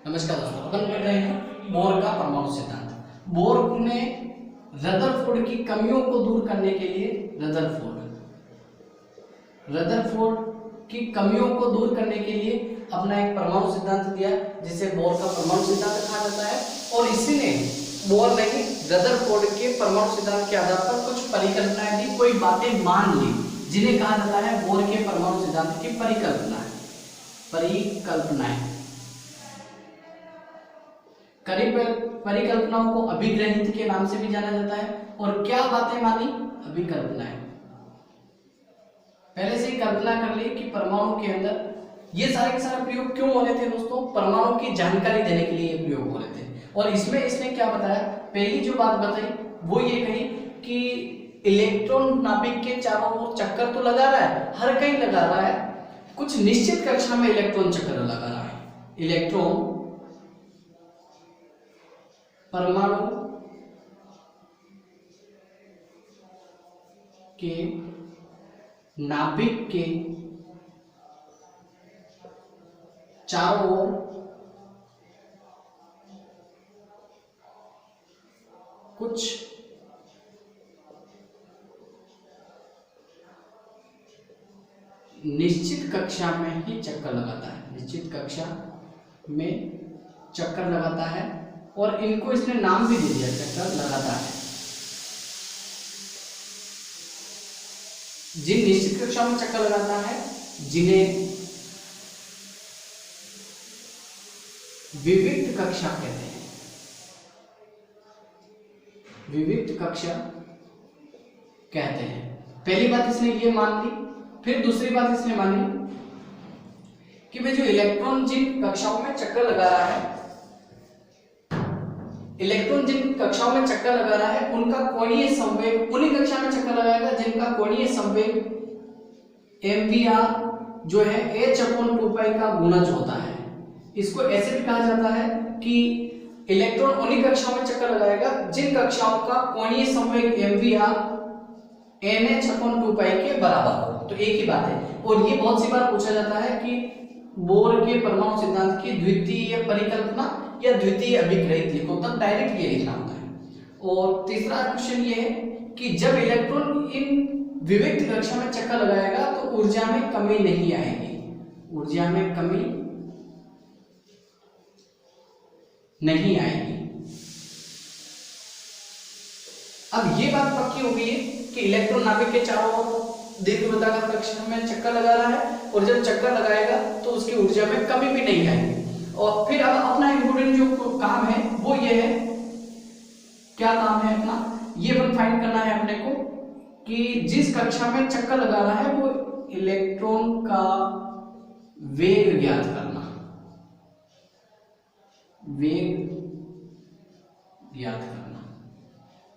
नमस्कार दोस्तों, अपन पढ़ रहे हैं बोर का परमाणु सिद्धांत। बोर ने रदरफोर्ड की कमियों को दूर करने के लिए रदरफोर्ड की कमियों को दूर करने के लिए अपना एक परमाणु सिद्धांत दिया, जिसे बोर का परमाणु सिद्धांत कहा जाता है। और इसी ने बोर ने रदरफोर्ड के परमाणु सिद्धांत के आधार पर कुछ परिकल्पनाएं दी, कोई बातें मान ली, जिन्हें कहा जाता है बोर के परमाणु सिद्धांत की परिकल्पनाएं। परिकल्पनाओं को अभिग्रहित के नाम से भी जाना जाता है। और क्या बातें मानी? अभिकल्पनाएं। पहले से ही कल्पना कर ली कि परमाणु के अंदर ये सारे के सारे प्रयोग क्यों हो रहे थे दोस्तों? परमाणु की जानकारी देने के लिए ये प्रयोग हो रहे थे। और इसमें इसने क्या बताया? पहली जो बात बताई वो ये कही कि इलेक्ट्रॉन नाभिक के चारों ओर चक्कर तो लगा रहा है, हर कहीं लगा रहा है, कुछ निश्चित कक्षा में इलेक्ट्रॉन चक्कर लगा रहा है। इलेक्ट्रॉन परमाणु के नाभिक के चारों ओर कुछ निश्चित कक्षा में ही चक्कर लगाता है, निश्चित कक्षा में चक्कर लगाता है। और इनको इसने नाम भी दे दिया, चक्कर लगाता है। जिन निश्चित कक्षा में चक्कर लगाता है, जिन्हें विविक्त कक्षा कहते हैं, विविक्त कक्षा कहते हैं। पहली बात इसने ये मान ली। फिर दूसरी बात इसने मानी कि भाई जो इलेक्ट्रॉन जिन कक्षाओं में चक्कर लगा रहा है, इलेक्ट्रॉन जिन कक्षाओं में चक्कर लगा रहा है, उनका कोणीय संवेग उन्हीं कक्षा में चक्कर लगाएगा जिनका कोणीय संवेग mvr जो है h/2π का गुणज होता है। इसको ऐसे भी कहा जाता है कि इलेक्ट्रॉन उन्हीं कक्षाओं में चक्कर लगाएगा जिन कक्षाओं का कोणीय संवेग mvr nh/2π के बराबर हो। तो एक ही बात है। और ये बहुत सी बार पूछा जाता है कि बोर के परमाणु सिद्धांत की द्वितीय परिकल्पना या द्वितीय अभिग्रहित लिखो, तब डायरेक्ट ये लिखना होता है। और तीसरा क्वेश्चन ये है कि जब इलेक्ट्रॉन इन विविक्त कक्षा में चक्कर लगाएगा तो ऊर्जा में कमी नहीं आएगी, ऊर्जा में कमी नहीं आएगी। अब ये बात पक्की हो गई है कि इलेक्ट्रॉन नाभिक के चारों ओर दीर्घवृत्ताकार कक्षा में चक्कर लगा रहा है, और जब चक्कर लगाएगा तो उसकी ऊर्जा में कमी भी नहीं आएगी। और फिर अब अपना इम्पोर्टेंट जो काम है वो ये है, क्या काम है अपना? ये अपन फाइंड करना है अपने को कि जिस कक्षा में चक्कर लगा रहा है वो इलेक्ट्रॉन का वेग ज्ञात करना, वेग ज्ञात करना,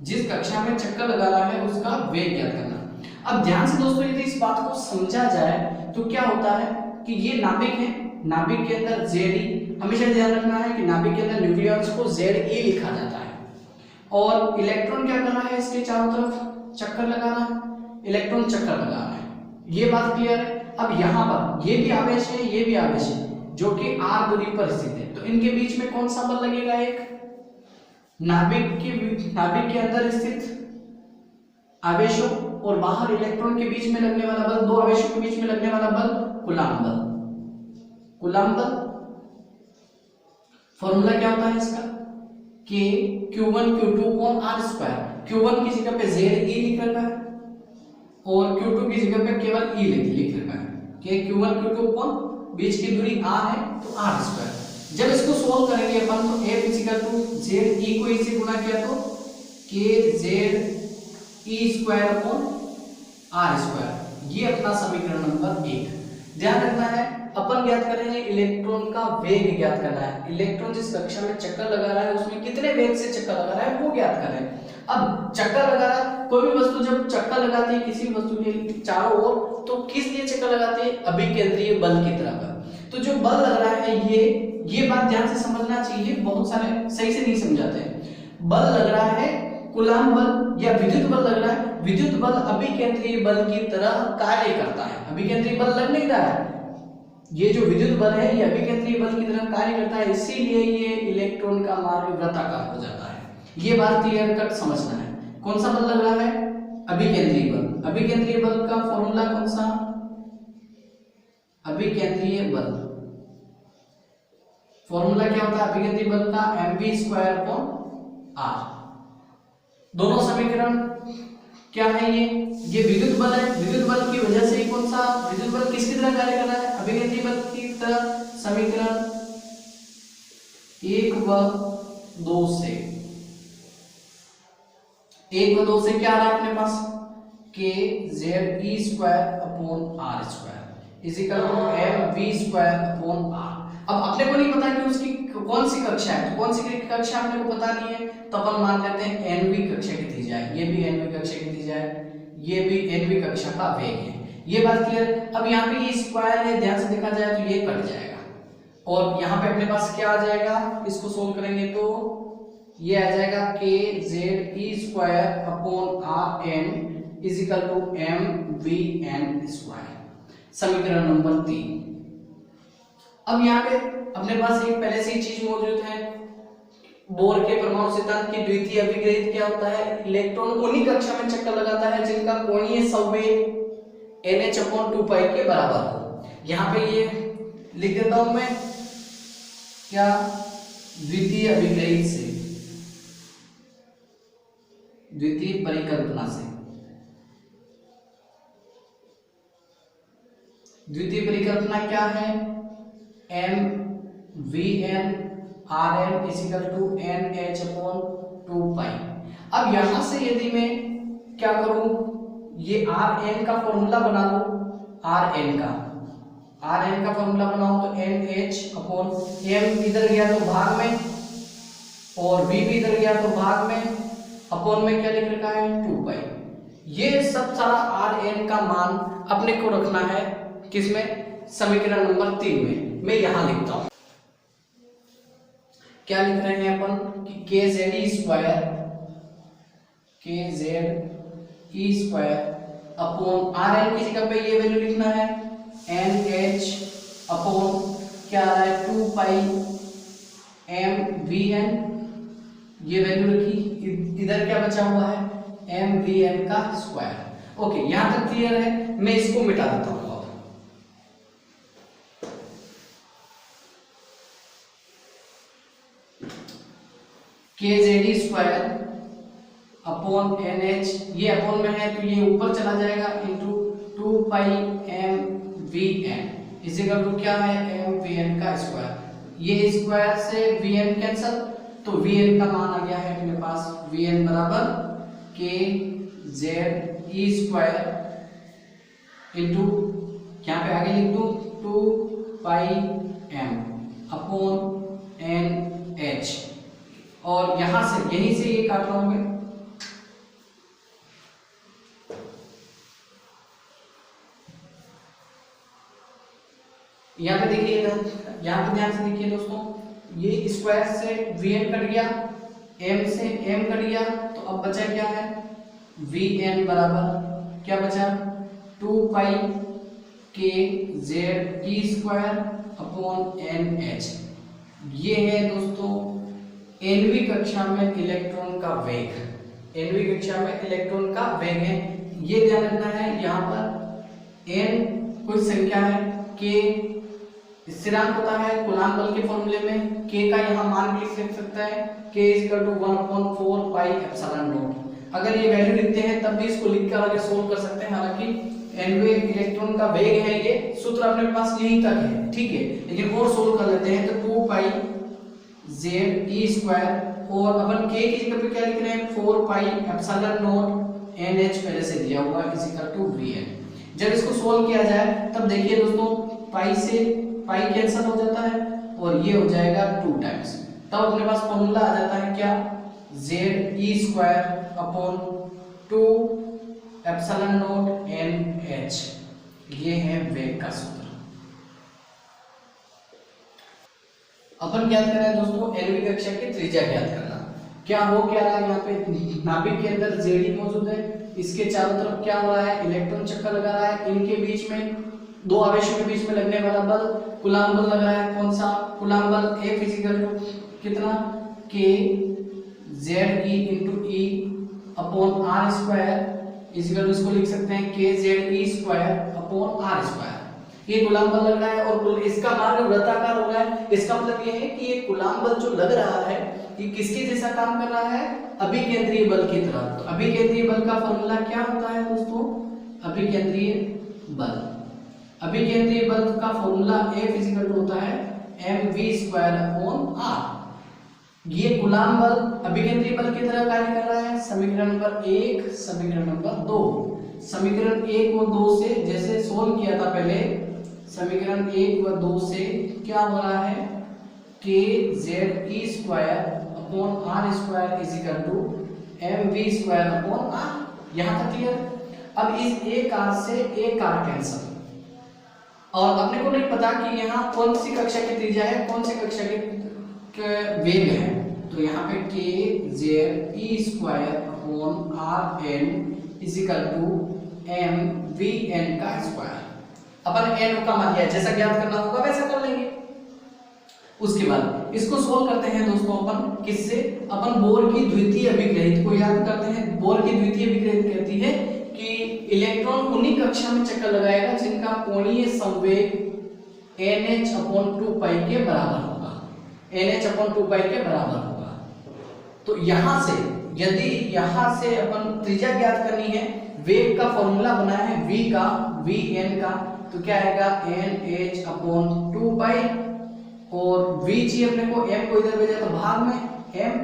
जिस कक्षा में चक्कर लगा रहा है उसका वेग ज्ञात करना। अब ध्यान से दोस्तों यदि इस बात को समझा जाए तो क्या होता है कि ये नाभिक है, नाभिक के अंदर Ze, हमेशा ध्यान रखना है कि नाभिक के अंदर न्यूक्लियॉन्स को Ze लिखा जाता है। और इलेक्ट्रॉन क्या कर रहा है? इसके चारों तरफ चक्कर लगा रहा है, इलेक्ट्रॉन चक्कर लगा रहा है। ये बात क्लियर है। अब यहाँ पर ये भी आवेश है, ये भी आवेश है, जो कि r दूरी पर स्थित है। तो इनके बीच में कौन सा बल लगेगा? एक नाभिक के अंदर स्थित आवेशों और बाहर इलेक्ट्रॉन के बीच में लगने वाला बल, दो आवेशों के बीच में लगने वाला बल कूलाम्ब बल। कूलाम्ब बल फॉर्मूला क्या होता है इसका? K Q1 Q2 upon r²। Q1 की जगह पे Ze लिख रखा है और Q2 की जगह पे केवल E लिख रखा है। K Q1 Q2 अपॉन बीच की दूरी r है तो r²। जब इसको सोल्व करेंगे अपन तो F = Ze को इससे गुणा किया तो KZe² अपॉन r²। ये अपना समीकरण नंबर 1। ध्यान रखना है, अपन ज्ञात करेंगे इलेक्ट्रॉन का वेग ज्ञात करना है। इलेक्ट्रॉन जिस कक्षा में चक्कर लगा रहा है उसमें कितने वेग से चक्कर लगा रहा है वो ज्ञात करें। अब चक्कर लगा रहा है, कोई भी वस्तु जब चक्कर लगाती है किसी वस्तु के चारों ओर तो किस लिए चक्कर लगाती है? अभिकेंद्रीय बल की तरह का। तो जो बल लग रहा है ये बात ध्यान से समझना चाहिए, बहुत सारे सही से नहीं समझाते हैं। बल लग रहा है कूलाम्ब बल या विद्युत बल लग रहा है। विद्युत बल अभिकेंद्रीय बल की तरह कार्य करता है। अभिकेंद्रीय बल लग नहीं रहा है, ये जो विद्युत बल है ये अभिकेंद्रीय बल की तरह कार्य करता है, इसीलिए ये इलेक्ट्रॉन का मार्ग वृत्ताकार हो जाता है। ये बात क्लियर कट समझना है। कौन सा बल लग रहा है? अभिकेंद्रीय बल। अभिकेंद्रीय बल का फॉर्मूला कौन सा? अभिकेंद्रीय बल फॉर्मूला क्या होता है अभिकेंद्रीय बल का? mv²/r। दोनों समीकरण क्या है? ये विद्युत बल है, विद्युत बल की वजह से कौन सा विद्युत बल किसकी तरह कार्य कर रहा है? अभिकेंद्रीय बल की तरह। समीकरण 1 व 2 से 1 व 2 से क्या आ रहा है अपने पास? kZe²/r² mv²/r। अब अपने को नहीं पता कि उसकी कौन सी कक्षा है, तो कौन सी कक्षा अपने को पता नहीं है, तो अपन मान लेते हैं nवी कक्षा की दी जाए, ये भी nवी कक्षा की दी जाए, ये भी nवी कक्षा का वेग है। ये बात क्लियर। अब यहाँ पे ये स्क्वायर है, ध्यान से देखा जाए तो ये कट जाएगा और यहाँ पे अपने पास क्या आ जाएगा? इसको सोल्व करेंगे तो ये आ जाएगा kZe²/rn mvn²। समीकरण नंबर 3। अब यहाँ पे अपने पास एक पहले से ही चीज मौजूद है, बोर के परमाणु सिद्धांत की द्वितीय अभिग्रहित क्या होता है? इलेक्ट्रॉन उन्हीं कक्षा में चक्कर लगाता है जिनका कोणीय संवेग NH/2π के बराबर हो। यहाँ पे ये लिख देता हूं मैं क्या? द्वितीय अभिग्रहित से, द्वितीय परिकल्पना से। द्वितीय परिकल्पना क्या है? mvn rn =NH/2π। अब यहां से यदि मैं क्या करूं, ये rn का फॉर्मूला बना लो, rn का फॉर्मूला बनाओ तो NH/m इधर गया तो भाग में और v भी इधर गया तो भाग में, अपॉन में क्या लिख रखा है? 2π। ये सब सारा rn का मान अपने को रखना है किसमें? समीकरण नंबर 3 में। मैं यहां लिखता हूं, क्या लिख रहे हैं अपन कि kZe² अपॉन rn की जगह पे ये वैल्यू लिखना है NH अपॉन क्या आ रहा है? 2π mvn। ये वैल्यू रखी, इधर क्या बचा हुआ है? mvn²। ओके, यहां तक क्लियर है। मैं इसको मिटा देता हूं। kZe² अपॉन NH, ये अपॉन में है तो ये ऊपर चला जाएगा इंटू 2π mvn = क्या है? mvn²। ये स्क्वायर से vn कैंसल, तो vn का मान आ गया है अपने पास, vn बराबर kZe² इंटू यहाँ पे आगे लिख दूं 2π m अपॉन NH, और यहां से यहीं से ये काट रहा हूं मैं, यहाँ पे देखिए, यहाँ पे ध्यान से देखिए दोस्तों, ये स्क्वायर से vn कट गया, m से m कट गया, तो अब बचा क्या है? vn बराबर क्या बचा? 2π kZe² अपॉन NH। ये है दोस्तों nवी कक्षा में इलेक्ट्रॉन का वेग, nवी कक्षा में इलेक्ट्रॉन का वेग है। ये ध्यान रखना है, यहाँ पर n कोई संख्या है, k स्थिरांक होता है कूलाम बल के फॉर्मूले में, k का यहाँ मान भी लिख सकता है, k = 1/4πε0। अगर ये वैल्यू लिखते हैं तब भी इसको लिखकर आगे सोल्व कर सकते हैं। हालांकि nवे इलेक्ट्रॉन का वेग है, ये सूत्र अपने पास यहीं तक है, ठीक है, लेकिन और सोल्व कर लेते हैं तो 2π Ze², और अपन k की जगह पे क्या लिख रहे हैं? 4πε0 NH पहले से दिया हुआ =Vn। जब इसको सोल्व किया जाए तब देखिए दोस्तों, पाई से पाई कैंसिल हो जाता है और ये हो जाएगा 2 टाइम्स, तब अपने पास फॉर्मूला आ जाता है क्या? Ze² upon 2ε0 NH। ये है वेग का सूत्र। अपन ज्ञात कर रहे हैं दोस्तों nवी कक्षा की त्रिज्या ज्ञात करना। क्या हो क्या रहा है? यहाँ पे नाभिक के अंदर Zd मौजूद है, इसके चारों तरफ क्या हो रहा है? इलेक्ट्रॉन चक्कर लगा रहा है, इनके बीच में दो आवेशों के बीच में लगने वाला बल कूलाम बल लग रहा है, कौन सा कूलाम बल, F इक्वल टू कितना K ZE into E upon R square equal to इसको लिख सकते हैं K ZE square upon R square. ये कूलाम बल लग रहा है और इसका मार्ग वृत्ताकार हो रहा है। इसका मतलब ये है कि ये कूलाम बल जो लग रहा है ये किसके जैसा काम कर रहा है, अभिकेंद्रीय बल की तरह। तो अभिकेंद्रीय बल का फॉर्मूला क्या होता है दोस्तों, अभिकेंद्रीय बल, अभिकेंद्रीय बल का फॉर्मूला F इक्वल टू होता है mv स्क्वायर अपॉन r। ये कूलाम बल अभिकेंद्रीय बल की तरह कार्य कर रहा है। समीकरण नंबर 1, समीकरण नंबर 2, समीकरण 1 और 2 से जैसे सोल्व किया था पहले, समीकरण 1 व 2 से क्या हो रहा है, k ZE square upon r square is equal to mv square upon r। यहां तक क्लियर। अब इस एक r से एक r कैंसिल, और अपने को नहीं पता कि यहाँ कौन सी कक्षा की त्रिज्या है, कौन सी कक्षा के वेग है। तो यहाँ पे k ZE square upon rn is equal to mvn का स्क्वायर। अपन n का मान लिया, जैसा ज्ञात करना होगा वैसा कर लेंगे। उसके बाद इसको सोल्व करते हैं दोस्तों अपन किससे, अपन बोर की द्वितीय अभिग्रहित को याद करते हैं। बोर की द्वितीय अभिग्रहित कहती है कि इलेक्ट्रॉन उन्हीं कक्षा में चक्कर लगाएगा जिनका कोणीय संवेग nh/2 पाई के बराबर होगा, nh/2 पाई के बराबर होगा। तो यहां से यदि यहां से अपन त्रिज्या ज्ञात करनी है, वेग का फॉर्मूला बना है v का, vn का, तो क्या आएगा nh/2 पाई, और v चाहिए अपने को, m को इधर भेजा तो भाग में m,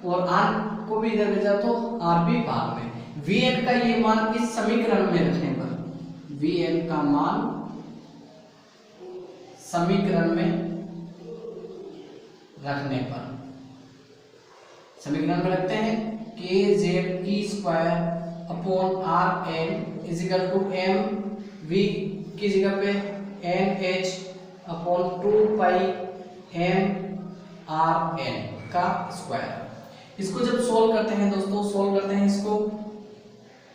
और r को भी इधर भेजा तो r भी भाग में। vn का ये मान इस समीकरण में रखने पर, vn का मान समीकरण में रखने पर, समीकरण में रखते हैं k ZE square upon rn is equal to m v की जगह पे nh upon 2 pi m rn का स्क्वायर। इसको जब सोल्व करते हैं दोस्तों, सोल्व करते हैं इसको,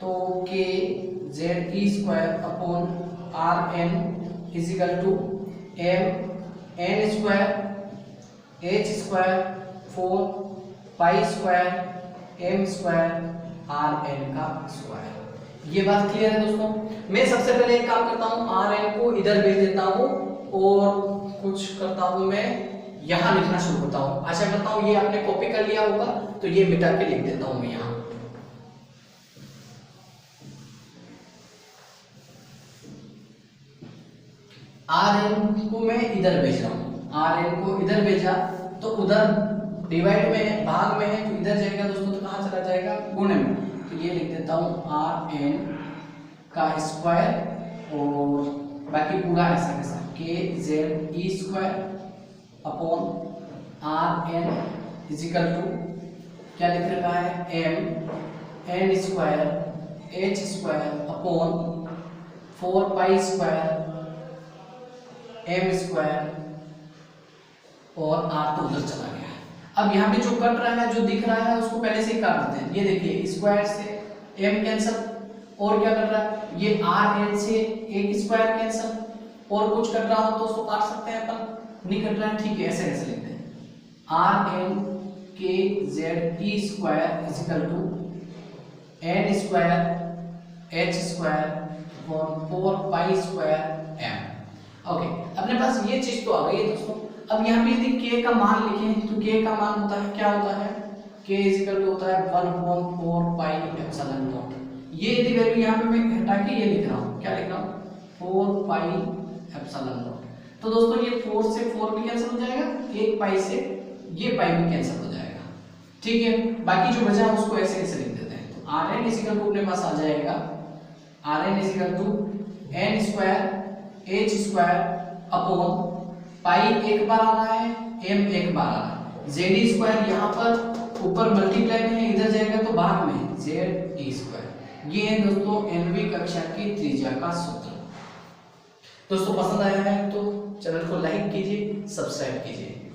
तो k ZE square upon rn is equal to m n square h square 4 pi square m square rn का स्क्वायर। ये बात क्लियर है दोस्तों। मैं सबसे पहले एक काम करता हूँ, rn को इधर भेज देता हूँ और कुछ करता हूँ, मैं यहाँ लिखना शुरू करता हूँ। आशा करता हूँ ये आपने कॉपी कर लिया होगा, तो ये मिटा के लिख देता हूँ मैं यहाँ। rn को मैं इधर भेज रहा हूँ, rn को इधर भेजा तो उधर डिवाइड में है, भाग में है, तो इधर जाएगा दोस्तों, तो कहाँ चला जाएगा, गुणे में। तो ये लिख देता हूँ rn का स्क्वायर और बाकी पूरा ऐसा कैसा k ZE square upon rn is equal to क्या लिख रखा है m n square h square upon 4 pi square m square, और r तो उधर चला गया। अब यहाँ पे जो कट रहा है, जो दिख रहा है, उसको पहले से ही काट देते हैं। ये देखिए स्क्वायर से m कैंसिल, और क्या कट रहा है, ये rn से एक स्क्वायर कैंसिल, और कुछ कट रहा हो तो उसको काट सकते हैं अपन, नहीं कट रहा है ठीक है, ऐसे कैसे लिखते हैं rn k ZE square is equal to n square h square और 4 पाई स्क्वायर m। ओके, अपने पास ये चीज तो आ गई है दोस्तों। अब यहाँ पे यदि k का मान लिखें तो k का मान होता है, क्या होता है, k इज इक्वल टू होता है 1/4 पाई एप्सिलॉन नॉट। ये यदि वैल्यू यहाँ पे मैं हटा के ये लिख रहा हूँ, क्या लिख रहा हूँ, 4 पाई एप्सिलॉन नॉट। तो दोस्तों ये 4 से 4 भी कैंसिल हो जाएगा, 1 पाई से ये पाई भी कैंसिल हो जाएगा, ठीक है। बाकी जो बचा है उसको ऐसे ऐसे लिख देते हैं। तो rn इज इक्वल टू अपने पास आ जाएगा rn is equal to n square h square upon pi एक बार आ रहा है, m एक बार आ रहा है, ZE स्क्वायर यहाँ पर ऊपर मल्टीप्लाई में है, इधर जाएगा तो भाग में ZE स्क्वायर। ये है दोस्तों nवीं कक्षा की त्रिज्या का सूत्र। दोस्तों पसंद आया है तो चैनल को लाइक कीजिए, सब्सक्राइब कीजिए।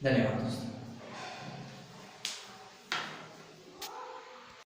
धन्यवाद दोस्तों।